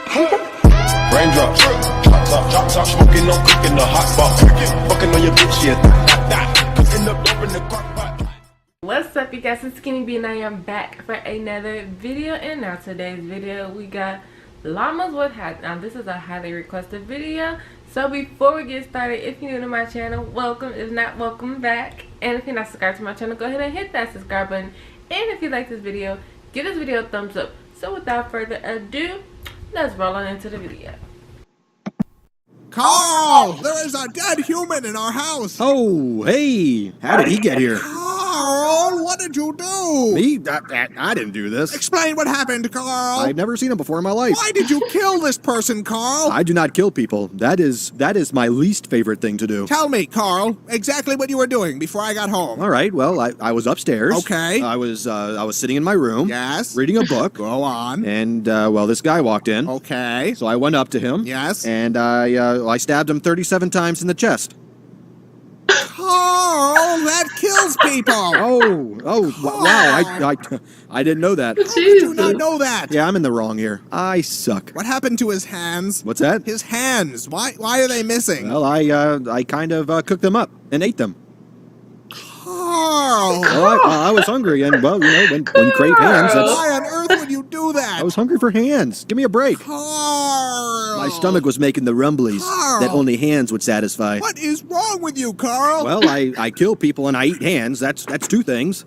Raindrop, drop top, smoking on cooking the hot pot. Fucking on your bitch, yeah, cooking up dope in the crock pot. What's up, you guys? It's Skinny B and I am back for another video. And now today's video we got llamas with hats. Now this is a highly requested video, so before we get started, if you're new to my channel, welcome. If not, welcome back. And if you're not subscribed to my channel, go ahead and hit that subscribe button. And if you like this video, give this video a thumbs up. So without further ado, let's roll on into the video. Carl! There is a dead human in our house! Oh, hey! How did he get here? Carl, what did you do? Me? I didn't do this. Explain what happened, Carl! I've never seen him before in my life. Why did you kill this person, Carl? I do not kill people. That is my least favorite thing to do. Tell me, Carl, exactly what you were doing before I got home. All right, well, I was upstairs. Okay. I was sitting in my room. Yes. Reading a book. Go on. And, well, this guy walked in. Okay. So I went up to him. Yes. And I stabbed him 37 times in the chest. Carl, that kills people! Wow, I didn't know that. How did you not know that? Yeah, I'm in the wrong here. I suck. What happened to his hands? What's that? His hands. Why are they missing? Well, I kind of cooked them up and ate them. Carl! Well, I was hungry, and, well, you know, when you crave hands, that's... Why on earth would you do that? I was hungry for hands. Give me a break. Carl! My stomach was making the rumblies Carl! that only hands would satisfy. What is wrong with you, Carl? Well, I kill people and I eat hands. That's two things.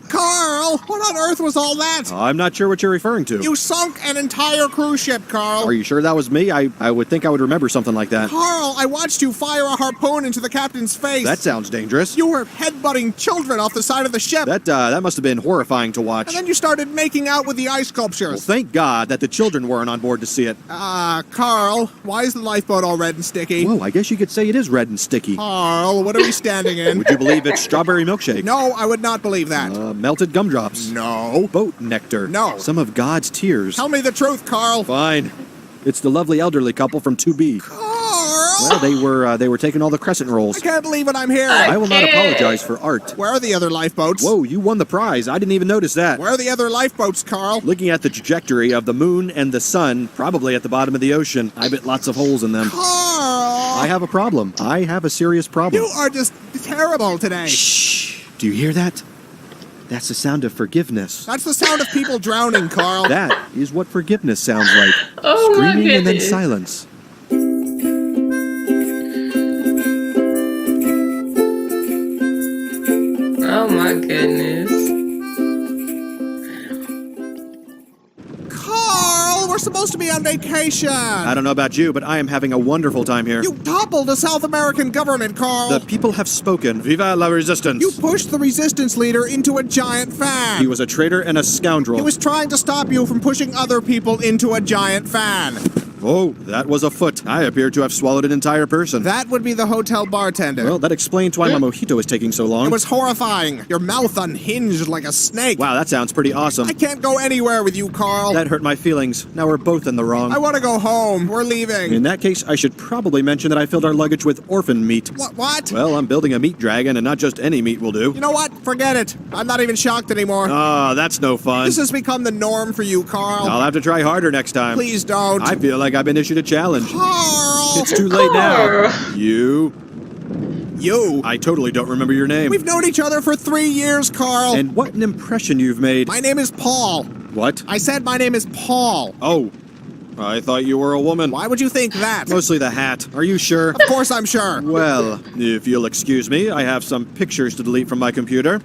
Carl, what on earth was all that? I'm not sure what you're referring to. You sunk an entire cruise ship, Carl. Are you sure that was me? I would think I would remember something like that. Carl, I watched you fire a harpoon into the captain's face. That sounds dangerous. You were headbutting children off the side of the ship. That must have been horrifying to watch. And then you started making out with the ice Well, sculptures. thank God that the children weren't on board to see it. Carl, why is the lifeboat all red and sticky? Well, I guess you could say it is red and sticky. Carl, what are we standing in? Would you believe it's strawberry milkshake? No, I would not believe that. Melted gumdrops. No. Boat nectar. No. Some of God's tears. Tell me the truth, Carl. Fine. It's the lovely elderly couple from 2B. Carl! Well, they were taking all the crescent rolls. I can't believe what I'm hearing. I will not apologize for art. Where are the other lifeboats? Whoa, you won the prize. I didn't even notice that. Where are the other lifeboats, Carl? Looking at the trajectory of the moon and the sun, probably at the bottom of the ocean. I bet lots of holes in them. Carl! I have a problem. I have a serious problem. You are just terrible today. Shh. Do you hear that? That's the sound of forgiveness. That's the sound of people drowning, Carl. That is what forgiveness sounds like. Oh my Screaming and then goodness. silence. Oh my goodness. Carl, we're supposed to be on vacation. I don't know about you, but I am having a wonderful time here. You toppled the South American government, Carl. The people have spoken. Viva la resistance. You pushed the resistance leader into a giant fan. He was a traitor and a scoundrel. He was trying to stop you from pushing other people into a giant fan. Oh, that was a foot. I appear to have swallowed an entire person. That would be the hotel bartender. Well, that explains why my mojito is taking so long. It was horrifying. Your mouth unhinged like a snake. Wow, that sounds pretty awesome. I can't go anywhere with you, Carl. That hurt my feelings. Now we're both in the wrong. I want to go home. We're leaving. In that case, I should probably mention that I filled our luggage with orphan meat. What? Well, I'm building a meat dragon, and not just any meat will do. You know what? Forget it. I'm not even shocked anymore. Ah, that's no fun. This has become the norm for you, Carl. I'll have to try harder next time. Please don't. I feel like I've been issued a challenge. Carl! It's too late now. Carl. You? You. I totally don't remember your name. We've known each other for 3 years, Carl. And what an impression you've made. My name is Paul. What? I said my name is Paul. Oh, I thought you were a woman. Why would you think that? Mostly the hat. Are you sure? Of course I'm sure. Well, if you'll excuse me, I have some pictures to delete from my computer.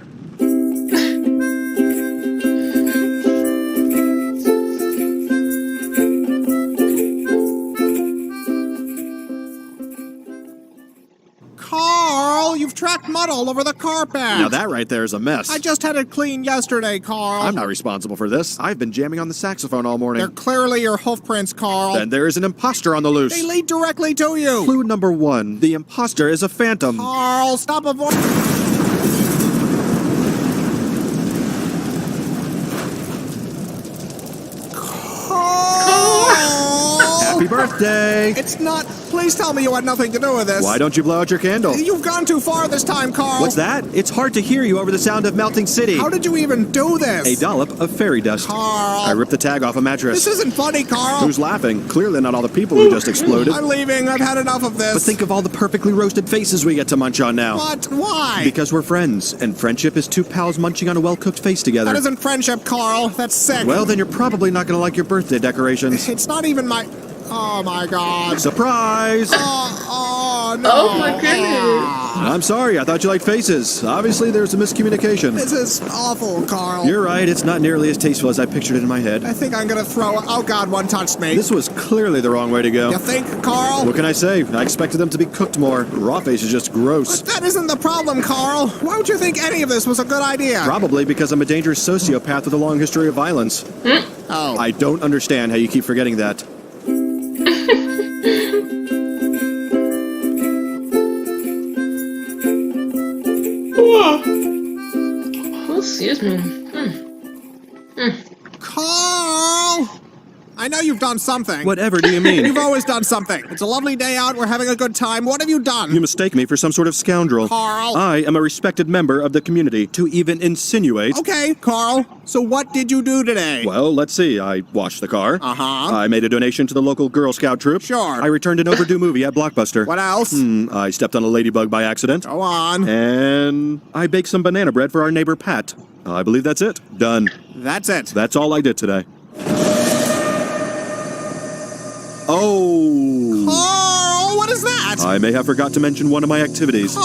Carl, you've tracked mud all over the carpet. Now that right there is a mess. I just had it cleaned yesterday, Carl. I'm not responsible for this. I've been jamming on the saxophone all morning. They're clearly your hoof prints, Carl. Then there is an imposter on the loose. They lead directly to you. Clue number 1. The imposter is a phantom. Carl, stop avoiding. birthday! It's not. Please tell me you had nothing to do with this. Why don't you blow out your candle? You've gone too far this time, Carl. What's that? It's hard to hear you over the sound of melting city. How did you even do this? A dollop of fairy dust. Carl. I ripped the tag off a mattress. This isn't funny, Carl. Who's laughing? Clearly not all the people who just exploded. I'm leaving. I've had enough of this. But think of all the perfectly roasted faces we get to munch on now. What? Why? Because we're friends, and friendship is two pals munching on a well-cooked face together. That isn't friendship, Carl. That's sick. Well, then you're probably not going to like your birthday decorations. It's not even my... Oh, my God. Surprise! Oh, no. Oh my goodness. I'm sorry, I thought you liked faces. Obviously, there's a miscommunication. This is awful, Carl. You're right, it's not nearly as tasteful as I pictured it in my head. I think I'm gonna throw... Oh, God, one touched me. This was clearly the wrong way to go. You think, Carl? What can I say? I expected them to be cooked more. Raw face is just gross. But that isn't the problem, Carl. Why would you think any of this was a good idea? Probably because I'm a dangerous sociopath with a long history of violence. Oh. I don't understand how you keep forgetting that. Oh, excuse me. Carl! I know you've done something. Whatever do you mean? You've always done something. It's a lovely day out. We're having a good time. What have you done? You mistake me for some sort of scoundrel. Carl. I am a respected member of the community. To even insinuate... Okay, Carl. So what did you do today? Well, let's see. I washed the car. Uh-huh. I made a donation to the local Girl Scout troop. Sure. I returned an overdue movie at Blockbuster. What else? I stepped on a ladybug by accident. Go on. And I baked some banana bread for our neighbor Pat. I believe that's it. Done. That's it. That's all I did today. Oh. Carl, what is that? I may have forgot to mention one of my activities. Carl.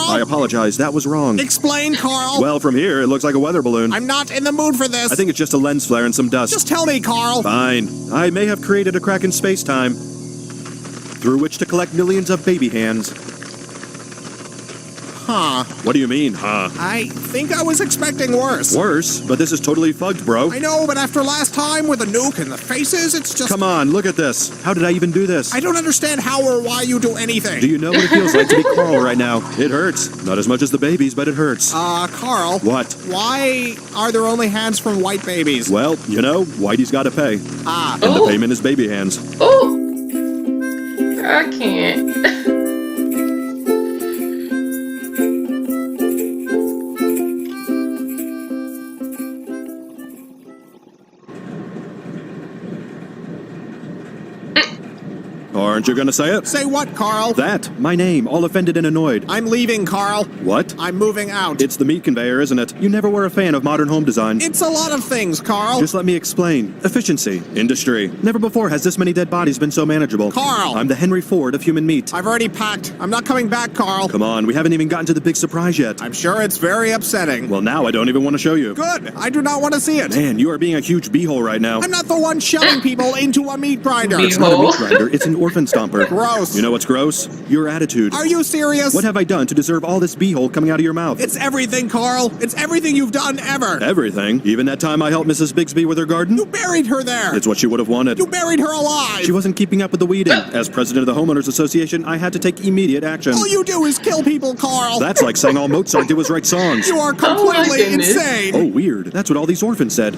I apologize. That was wrong. Explain, Carl. Well, from here, it looks like a weather balloon. I'm not in the mood for this. I think it's just a lens flare and some dust. Just tell me, Carl. Fine. I may have created a crack in space-time through which to collect millions of baby hands. Huh. What do you mean, huh? I think I was expecting worse. Worse? But this is totally fucked, bro. I know, but after last time with the nuke and the faces, it's just... Come on, look at this. How did I even do this? I don't understand how or why you do anything. Do you know what it feels like to be Carl right now? It hurts. Not as much as the babies, but it hurts. Carl. What? Why are there only hands from white babies? Well, you know, Whitey's gotta pay. Ah. And the payment is baby hands. Oh, I can't. Aren't you gonna say it? Say what, Carl? That. My name, all offended and annoyed. I'm leaving, Carl. What? I'm moving out. It's the meat conveyor, isn't it? You never were a fan of modern home design. It's a lot of things, Carl. Just let me explain. Efficiency. Industry. Never before has this many dead bodies been so manageable. Carl. I'm the Henry Ford of human meat. I've already packed. I'm not coming back, Carl. Come on, we haven't even gotten to the big surprise yet. I'm sure it's very upsetting. Well, now I don't even want to show you. Good. I do not want to see it. Man, you are being a huge beehole right now. I'm not the one shoving people into a meat grinder. It's not a meat grinder, it's an orphan stomper. Gross. You know what's gross? Your attitude. Are you serious? What have I done to deserve all this beehole coming out of your mouth? It's everything, Carl. It's everything you've done ever. Everything? Even that time I helped Mrs. Bixby with her garden? You buried her there. It's what she would have wanted. You buried her alive. She wasn't keeping up with the weeding. As president of the Homeowners Association, I had to take immediate action. All you do is kill people, Carl. That's like saying all Mozart did was write songs. You are my completely goodness. insane. Oh, weird. That's what all these orphans said.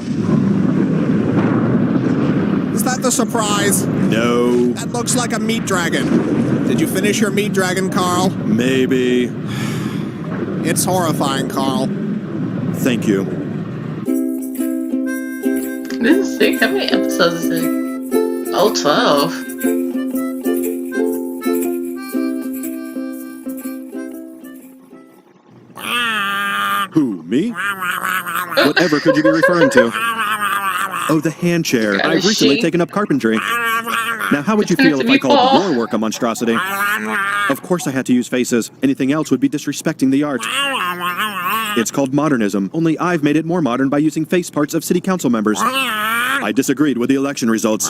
Is that the surprise? No. That looks like a meat dragon. Did you finish your meat dragon, Carl? Maybe. It's horrifying, Carl. Thank you. This is sick. How many episodes is it? Oh, 12. Who, me? Whatever could you be referring to? Oh, the hand chair. I've recently taken up carpentry. Now, how would you feel if I called your work a monstrosity? Of course I had to use faces. Anything else would be disrespecting the art. It's called modernism, only I've made it more modern by using face parts of city council members. I disagreed with the election results.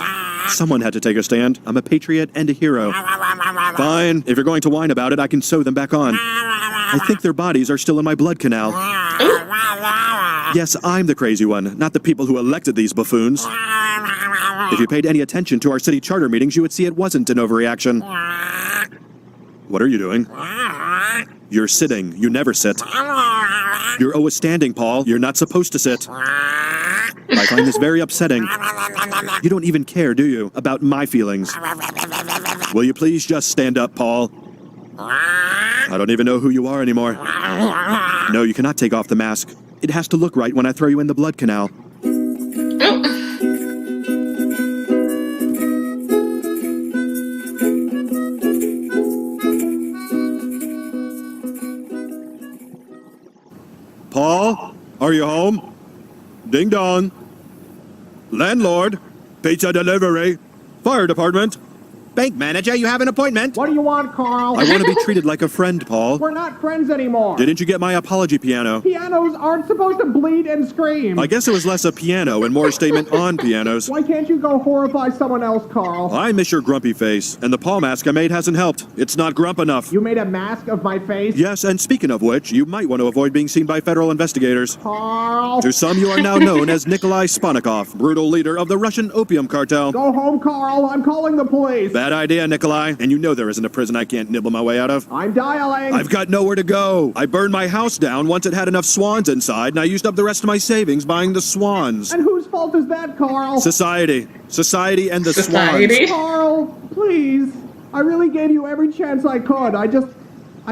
Someone had to take a stand. I'm a patriot and a hero. Fine, if you're going to whine about it, I can sew them back on. I think their bodies are still in my blood canal. Yes, I'm the crazy one, not the people who elected these buffoons. If you paid any attention to our city charter meetings, you would see it wasn't an overreaction. What are you doing? You're sitting. You never sit. You're always standing, Paul. You're not supposed to sit. I find this very upsetting. You don't even care, do you, about my feelings? Will you please just stand up, Paul? I don't even know who you are anymore. No, you cannot take off the mask. It has to look right when I throw you in the blood canal. Paul, are you home? Ding dong. Landlord, pizza delivery, fire department. Bank manager, you have an appointment. What do you want, Carl? I want to be treated like a friend, Paul. We're not friends anymore. Didn't you get my apology piano? Pianos aren't supposed to bleed and scream. I guess it was less a piano and more a statement on pianos. Why can't you go horrify someone else, Carl? I miss your grumpy face, and the Paul mask I made hasn't helped. It's not grump enough. You made a mask of my face? Yes, and speaking of which, you might want to avoid being seen by federal investigators. Carl. To some, you are now known as Nikolai Sponikov, brutal leader of the Russian opium cartel. Go home, Carl. I'm calling the police. Bad idea, Nikolai. And you know there isn't a prison I can't nibble my way out of. I'm dialing. I've got nowhere to go. I burned my house down once it had enough swans inside, and I used up the rest of my savings buying the swans. And whose fault is that, Carl? Society. Society and the Society. swans. Carl, please. I really gave you every chance I could. I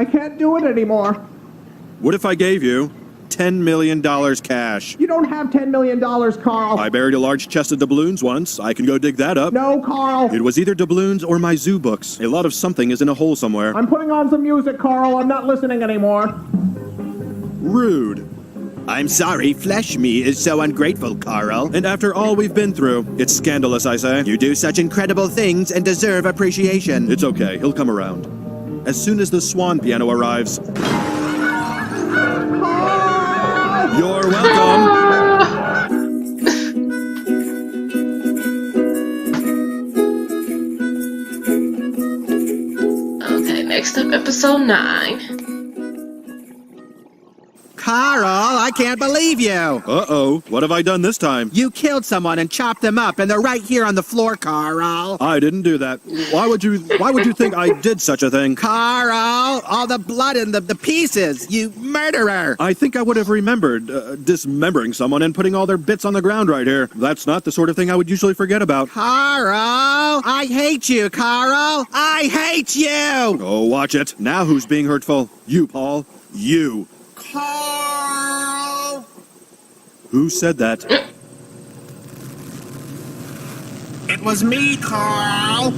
can't do it anymore. What if I gave you $10 million cash? You don't have $10 million, Carl. I buried a large chest of doubloons once. I can go dig that up. No, Carl. It was either doubloons or my zoo books. A lot of something is in a hole somewhere. I'm putting on some music, Carl. I'm not listening anymore. Rude. I'm sorry, flesh me is so ungrateful, Carl. And after all we've been through, it's scandalous, I say. You do such incredible things and deserve appreciation. It's okay. He'll come around. As soon as the swan piano arrives. You're welcome. Okay, next up, episode 9. Carl, I can't believe you. Uh-oh. What have I done this time? You killed someone and chopped them up, and they're right here on the floor, Carl. I didn't do that. Why would you think I did such a thing? Carl, all the blood and the pieces. You murderer. I think I would have remembered dismembering someone and putting all their bits on the ground right here. That's not the sort of thing I would usually forget about. Carl, I hate you, Carl. I hate you. Oh, watch it. Now who's being hurtful? You, Paul. You. Carl. Who said that? It was me, Carl.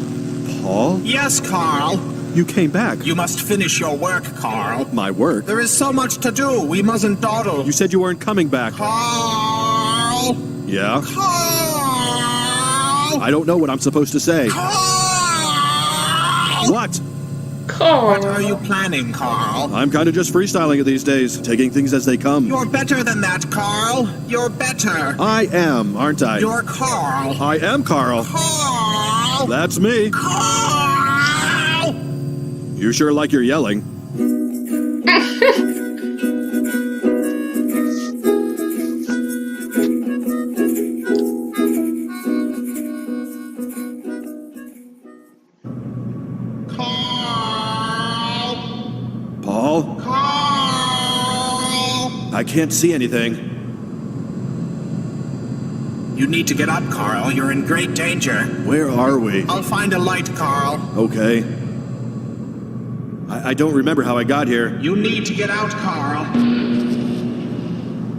Paul? Yes, Carl. You came back. You must finish your work, Carl. My work? There is so much to do. We mustn't dawdle. You said you weren't coming back. Carl. Yeah? Carl. I don't know what I'm supposed to say. Carl. What? What are you planning, Carl? I'm kind of just freestyling it these days, taking things as they come. You're better than that, Carl. You're better. I am, aren't I? You're Carl. I am Carl. Carl. That's me. Carl. You sure like your yelling. Paul? Carl. I can't see anything. You need to get up, Carl. You're in great danger. Where are we? I'll find a light, Carl. Okay. I don't remember how I got here. You need to get out, Carl.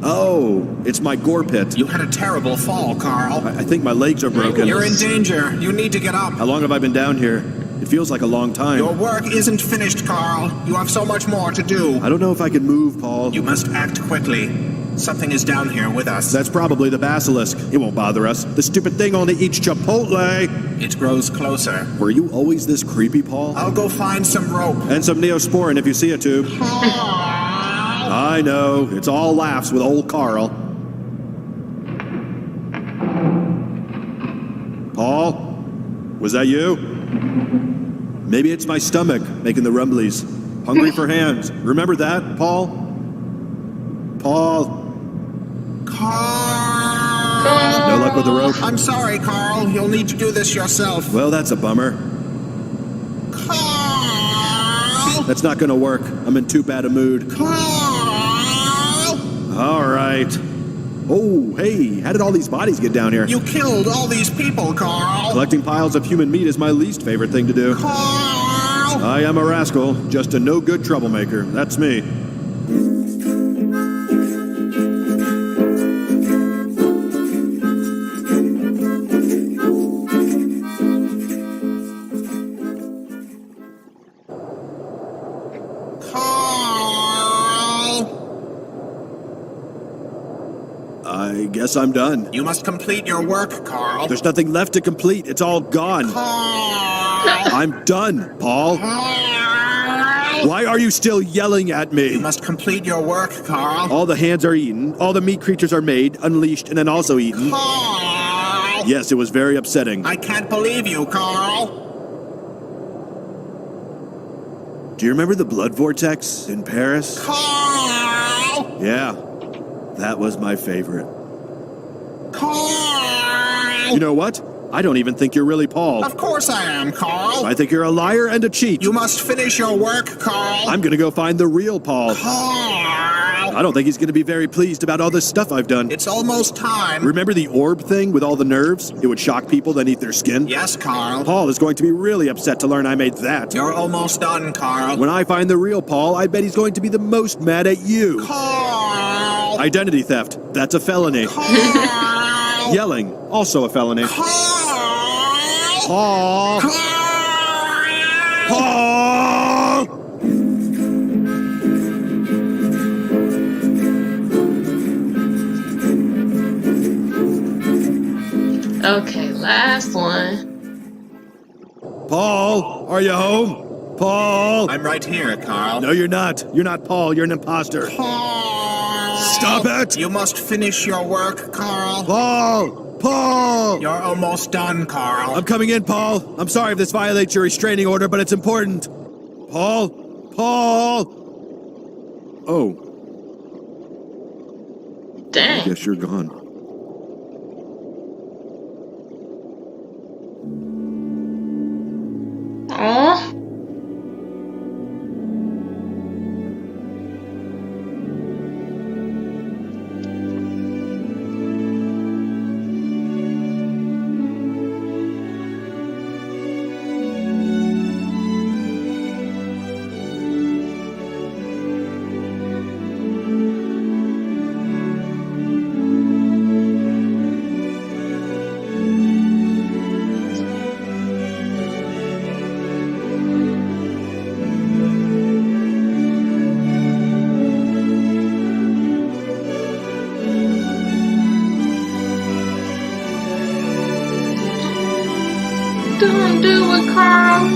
Oh, it's my gore pit. You had a terrible fall, Carl. I think my legs are broken. You're in danger. You need to get up. How long have I been down here? It feels like a long time. Your work isn't finished, Carl. You have so much more to do. I don't know if I can move, Paul. You must act quickly. Something is down here with us. That's probably the basilisk. It won't bother us. The stupid thing only eats Chipotle. It grows closer. Were you always this creepy, Paul? I'll go find some rope. And some Neosporin if you see a tube. Carl! I know. It's all laughs with old Carl. Paul? Was that you? Maybe it's my stomach making the rumblies. Hungry for hands. Remember that, Paul? Paul? Carl! No luck with the rope? I'm sorry, Carl. You'll need to do this yourself. Well, that's a bummer. Carl! That's not gonna work. I'm in too bad a mood. Carl! All right. Oh, hey, how did all these bodies get down here? You killed all these people, Carl. Collecting piles of human meat is my least favorite thing to do. Carl! I am a rascal, just a no-good troublemaker. That's me. I guess I'm done. You must complete your work, Carl. There's nothing left to complete. It's all gone. Carl! I'm done, Paul. Carl! Why are you still yelling at You me? must complete your work, Carl. All the hands are eaten, all the meat creatures are made, unleashed, and then also eaten. Carl! Yes, it was very upsetting. I can't believe you, Carl. Do you remember the blood vortex in Paris? Carl! Yeah, that was my favorite. Carl! You know what? I don't even think you're really Paul. Of course I am, Carl. I think you're a liar and a cheat. You must finish your work, Carl. I'm gonna go find the real Paul. Carl! I don't think he's gonna be very pleased about all this stuff I've done. It's almost time. Remember the orb thing with all the nerves? It would shock people, then eat their skin? Yes, Carl. Paul is going to be really upset to learn I made that. You're almost done, Carl. When I find the real Paul, I bet he's going to be the most mad at you. Carl! Identity theft, that's a felony. Carl! Yelling, also a felony. Carl! Paul! Carl! Paul! Okay, last one. Paul, are you home? Paul! I'm right here, Carl. No, you're not. You're not Paul, you're an imposter. Carl! Stop it! You must finish your work, Carl. Paul! Paul! You're almost done, Carl. I'm coming in, Paul. I'm sorry if this violates your restraining order, but it's important. Paul? Paul? Oh, I Dang. guess you're gone. Aw. Don't do it, Carl.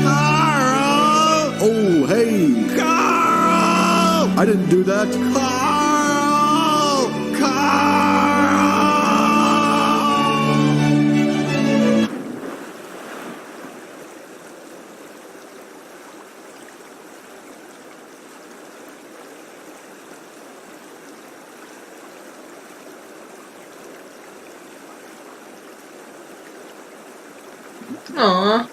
Carl! Oh, hey! Carl! I didn't do that. Carl! Carl! Aw.